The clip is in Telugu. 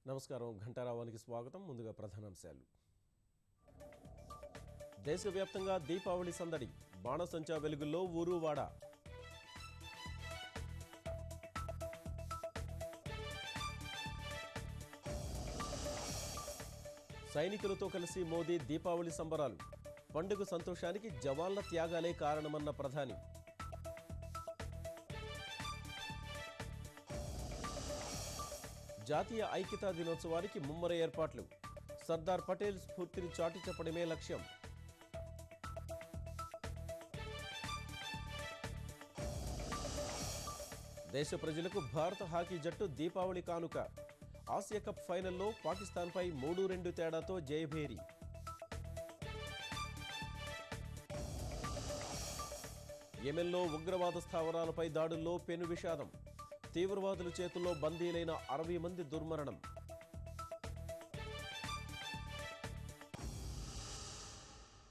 నమస్కారం ఘంటారావానికి స్వాగతం. ముందుగా ప్రధానాంశాలు. దేశవ్యాప్తంగా దీపావళి సందడి, బాణసంచా వెలుగుల్లో ఊరువాడ. సైనికులతో కలిసి మోదీ దీపావళి సంబరాలు, పండుగ సంతోషానికి జవాన్ల త్యాగాలే కారణమన్న ప్రధాని. జాతీయ ఐక్యతా దినోత్సవానికి ముమ్మర ఏర్పాట్లు, సర్దార్ పటేల్ స్ఫూర్తిని చాటి చెప్పడమే లక్ష్యం. దేశ ప్రజలకు భారత హాకీ జట్టు దీపావళి కానుక, ఆసియా కప్ ఫైనల్లో పాకిస్తాన్పై 3-2 తేడాతో జయభేరి. యెమెన్లో ఉగ్రవాద స్థావరాలపై దాడుల్లో పెను విషాదం, తీవ్రవాదుల చేతుల్లో బందీలైన 60 మంది దుర్మరణం.